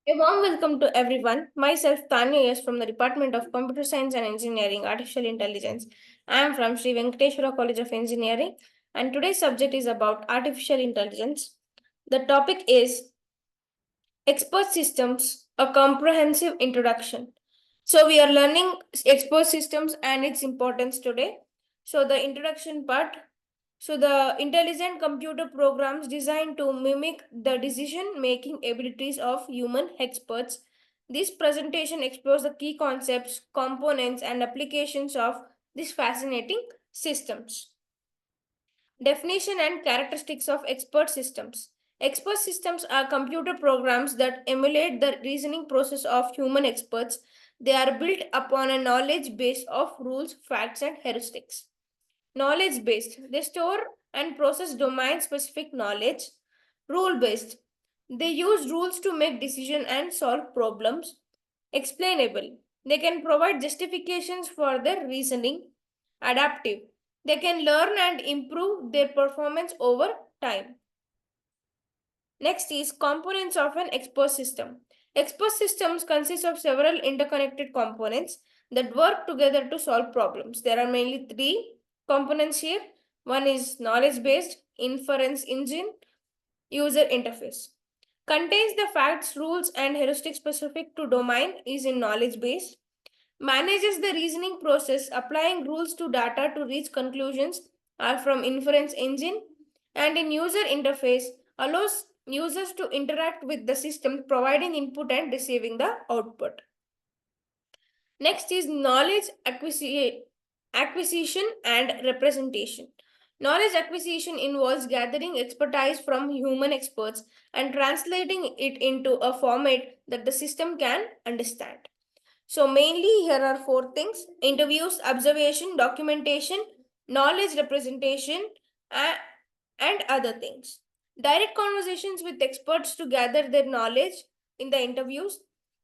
A warm welcome to everyone. Myself, Tanya is from the Department of Computer Science and Engineering, Artificial Intelligence. I am from Sri Venkateshwara College of Engineering, and today's subject is about artificial intelligence. The topic is expert systems, a comprehensive introduction. So we are learning expert systems and its importance today. So the introduction part. So the intelligent computer programs designed to mimic the decision-making abilities of human experts. This presentation explores the key concepts, components, and applications of these fascinating systems. Definition and characteristics of expert systems. Expert systems are computer programs that emulate the reasoning process of human experts. They are built upon a knowledge base of rules, facts, and heuristics. Knowledge based. They store and process domain specific knowledge. Rule based. They use rules to make decisions and solve problems. Explainable. They can provide justifications for their reasoning. Adaptive. They can learn and improve their performance over time. Next is components of an expert system. Expert systems consist of several interconnected components that work together to solve problems. There are mainly three components here. One is knowledge based, inference engine, user interface. Contains the facts, rules, and heuristics specific to domain is in knowledge based. Manages the reasoning process, applying rules to data to reach conclusions are from inference engine. And in user interface allows users to interact with the system, providing input and receiving the output. Next is knowledge acquisition and representation. Knowledge acquisition involves gathering expertise from human experts and translating it into a format that the system can understand. So mainly here are four things: interviews, observation, documentation, knowledge representation, and other things. Direct conversations with experts to gather their knowledge in the interviews.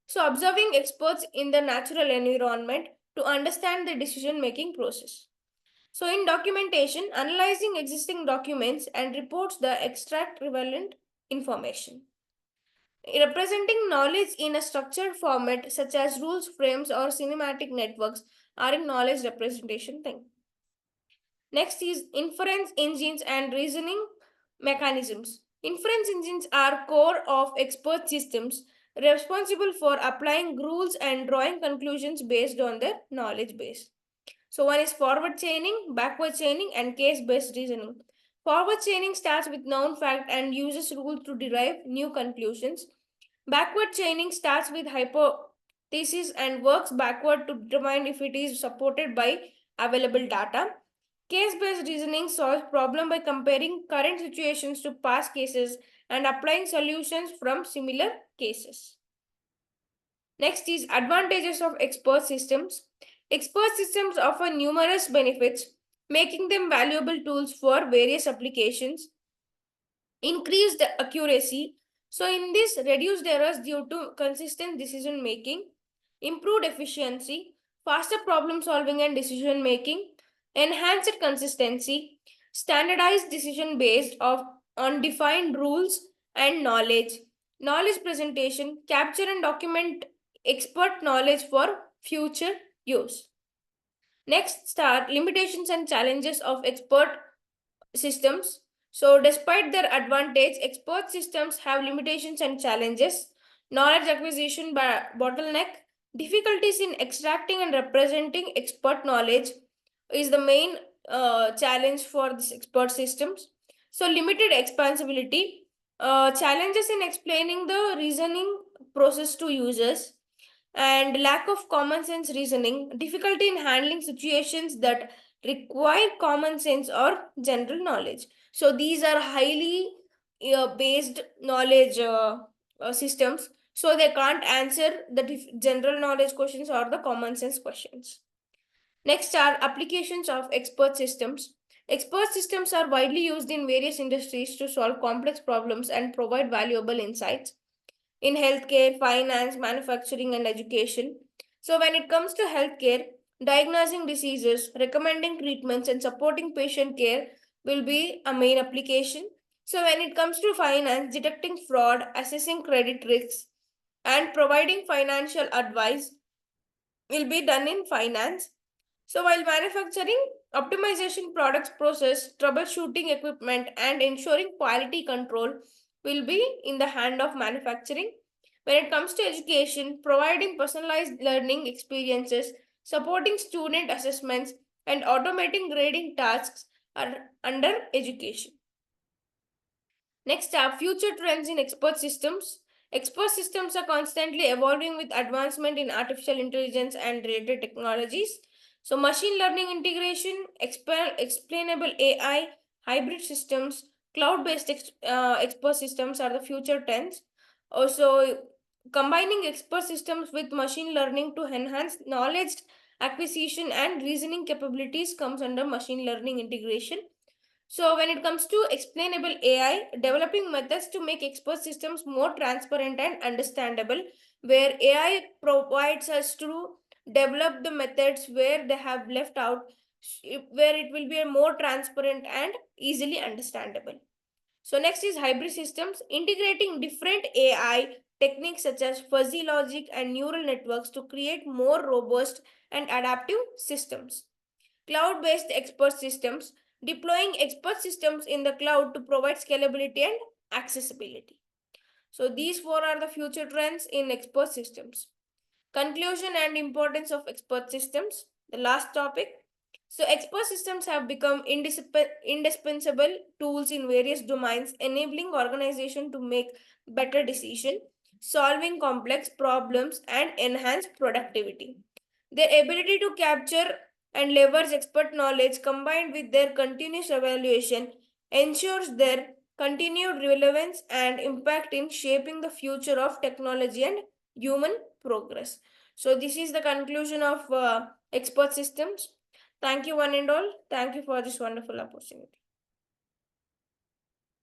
So observing experts in the natural environment to understand the decision-making process. So in documentation, analyzing existing documents and reports the extract relevant information. Representing knowledge in a structured format such as rules, frames, or cinematic networks are in knowledge representation thing. Next is inference engines and reasoning mechanisms. Inference engines are core of expert systems responsible for applying rules and drawing conclusions based on their knowledge base. So one is forward chaining, backward chaining, and case-based reasoning. Forward chaining starts with known fact and uses rules to derive new conclusions. Backward chaining starts with hypothesis and works backward to determine if it is supported by available data. Case-based reasoning solves problem by comparing current situations to past cases and applying solutions from similar cases. Next is advantages of expert systems. Expert systems offer numerous benefits, making them valuable tools for various applications. Increased accuracy. So in this, reduced errors due to consistent decision making, improved efficiency, faster problem solving and decision making, enhanced consistency, standardized decision based on defined rules and knowledge presentation, capture and document expert knowledge for future use. Next are limitations and challenges of expert systems. So despite their advantage, expert systems have limitations and challenges. Knowledge acquisition by bottleneck, difficulties in extracting and representing expert knowledge is the main challenge for these expert systems. So limited expansibility, challenges in explaining the reasoning process to users, and lack of common sense reasoning, difficulty in handling situations that require common sense or general knowledge. So these are highly based knowledge systems. So they can't answer the general knowledge questions or the common sense questions. Next are applications of expert systems. Expert systems are widely used in various industries to solve complex problems and provide valuable insights in healthcare, finance, manufacturing, and education. So, when it comes to healthcare, diagnosing diseases, recommending treatments, and supporting patient care will be a main application. So, when it comes to finance, detecting fraud, assessing credit risks, and providing financial advice will be done in finance. So while manufacturing, optimization products process, troubleshooting equipment, and ensuring quality control will be in the hand of manufacturing. When it comes to education, providing personalized learning experiences, supporting student assessments, and automating grading tasks are under education. Next up, future trends in expert systems. Expert systems are constantly evolving with advancement in artificial intelligence and related technologies. So, machine learning integration, explainable AI, hybrid systems, cloud-based expert systems are the future trends. Also, combining expert systems with machine learning to enhance knowledge acquisition and reasoning capabilities comes under machine learning integration. So when it comes to explainable AI, developing methods to make expert systems more transparent and understandable, where AI provides us to develop the methods where they have left out, where it will be a more transparent and easily understandable. So next is hybrid systems, integrating different AI techniques such as fuzzy logic and neural networks to create more robust and adaptive systems. Cloud-based expert systems, deploying expert systems in the cloud to provide scalability and accessibility. So these four are the future trends in expert systems. Conclusion and importance of expert systems. The last topic. So expert systems have become indispensable tools in various domains, enabling organization to make better decisions, solving complex problems, and enhance productivity. Their ability to capture and leverage expert knowledge combined with their continuous evaluation ensures their continued relevance and impact in shaping the future of technology and human progress. So, this is the conclusion of expert systems. Thank you, one and all. Thank you for this wonderful opportunity.